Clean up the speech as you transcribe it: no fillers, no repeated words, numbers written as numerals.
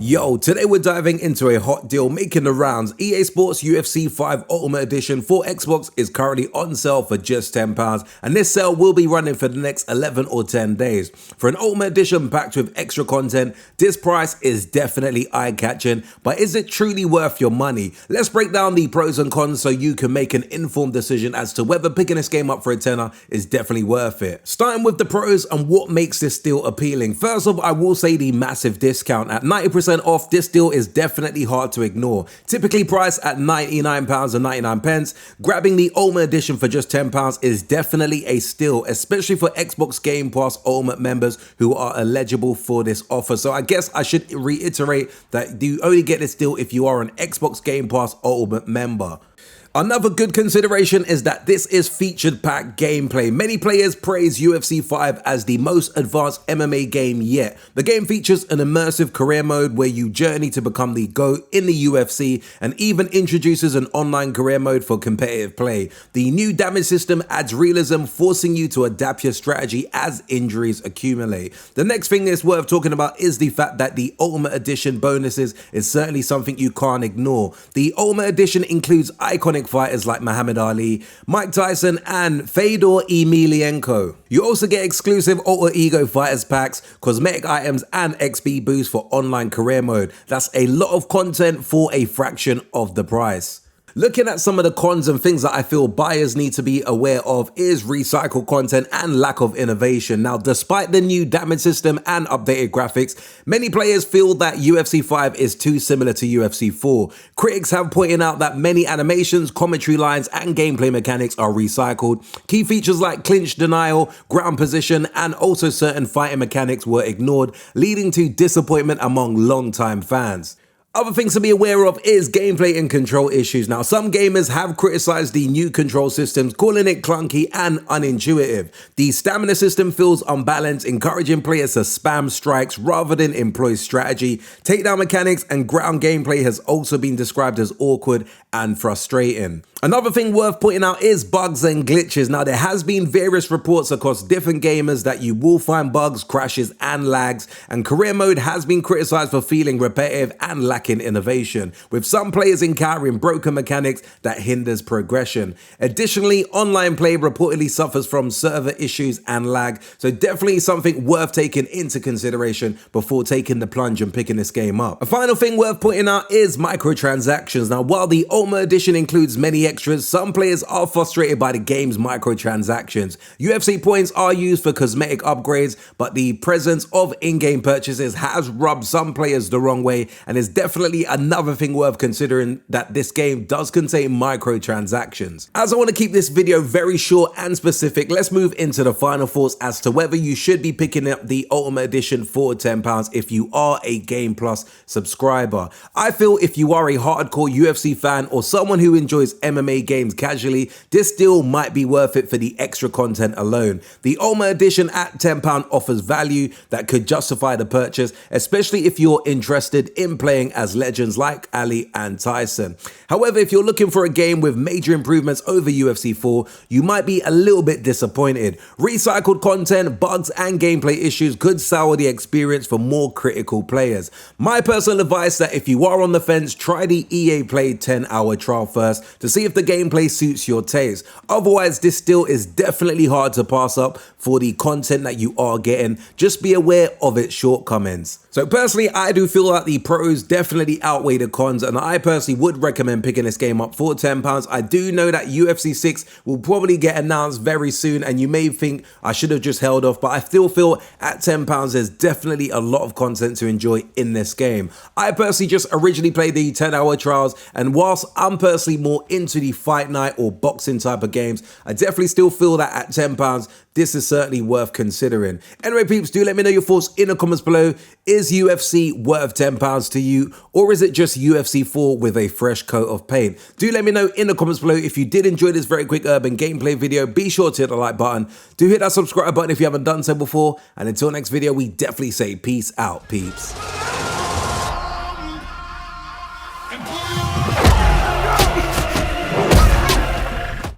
Yo, today we're diving into a hot deal making the rounds. EA Sports UFC 5 Ultimate Edition for Xbox is currently on sale for just £10, and this sale will be running for the next 11 or 10 days. For an Ultimate Edition packed with extra content, this price is definitely eye-catching, but is it truly worth your money? Let's break down the pros and cons so you can make an informed decision as to whether picking this game up for a tenner is definitely worth it. Starting with the pros and what makes this deal appealing. First off, I will say the massive discount. At 90% off, this deal is definitely hard to ignore. Typically priced at £99.99, grabbing the Ultimate Edition for just £10 is definitely a steal, especially for Xbox Game Pass Ultimate members who are eligible for this offer. So I guess I should reiterate that you only get this deal if you are an Xbox Game Pass Ultimate member. Another good consideration is that this is featured pack gameplay. Many players praise UFC 5 as the most advanced MMA game yet. The game features an immersive career mode where you journey to become the GOAT in the UFC, and even introduces an online career mode for competitive play. The new damage system adds realism, forcing you to adapt your strategy as injuries accumulate. The next thing that's worth talking about is the fact that the Ultimate Edition bonuses is certainly something you can't ignore. The Ultimate Edition includes iconic fighters like Muhammad Ali, Mike Tyson, and Fedor Emelianenko. You also get exclusive alter ego fighters packs, cosmetic items, and XP boosts for online career mode. That's a lot of content for a fraction of the price. Looking at some of the cons and things that I feel buyers need to be aware of is recycled content and lack of innovation. Now, despite the new damage system and updated graphics, many players feel that UFC 5 is too similar to UFC 4. Critics have pointed out that many animations, commentary lines, and gameplay mechanics are recycled. Key features like clinch denial, ground position, and also certain fighting mechanics were ignored, leading to disappointment among longtime fans. Other things to be aware of is gameplay and control issues. Now, some gamers have criticized the new control systems, calling it clunky and unintuitive. The stamina system feels unbalanced, encouraging players to spam strikes rather than employ strategy. Takedown mechanics and ground gameplay has also been described as awkward and frustrating. Another thing worth pointing out is bugs and glitches. Now, there has been various reports across different gamers that you will find bugs, crashes, and lags, and career mode has been criticized for feeling repetitive and lacking innovation, with some players encountering broken mechanics that hinders progression. Additionally, online play reportedly suffers from server issues and lag, so definitely something worth taking into consideration before taking the plunge and picking this game up. A final thing worth pointing out is microtransactions. Now, while the Ultimate Edition includes many extras, some players are frustrated by the game's microtransactions. UFC points are used for cosmetic upgrades, but the presence of in-game purchases has rubbed some players the wrong way, and is definitely another thing worth considering that this game does contain microtransactions. As I want to keep this video very short and specific, let's move into the final thoughts as to whether you should be picking up the Ultimate Edition for £10 if you are a Game Plus subscriber. I feel if you are a hardcore UFC fan or someone who enjoys MMA games casually, this deal might be worth it for the extra content alone. The Ultimate Edition at £10 offers value that could justify the purchase, especially if you're interested in playing as legends like Ali and Tyson. However, if you're looking for a game with major improvements over UFC 4, you might be a little bit disappointed. Recycled content, bugs, and gameplay issues could sour the experience for more critical players. My personal advice is that if you are on the fence, try the EA Play 10-hour trial first to see if the gameplay suits your taste. Otherwise, this deal is definitely hard to pass up for the content that you are getting. Just be aware of its shortcomings. So personally, I do feel that the pros definitely outweigh the cons, and I personally would recommend picking this game up for £10. I do know that UFC 6 will probably get announced very soon, and you may think I should have just held off, but I still feel at £10 there's definitely a lot of content to enjoy in this game. I personally just originally played the 10-hour trials, and whilst I'm personally more into the fight night or boxing type of games, I definitely still feel that at £10 this is certainly worth considering. Anyway, peeps, do let me know your thoughts in the comments below. Is UFC worth £10 to you, or is it just UFC 4 with a fresh coat of paint? Do let me know in the comments below. If you did enjoy this very quick urban gameplay video, be sure to hit the like button. Do hit that subscribe button if you haven't done so before. And until next video, we definitely say peace out, peeps.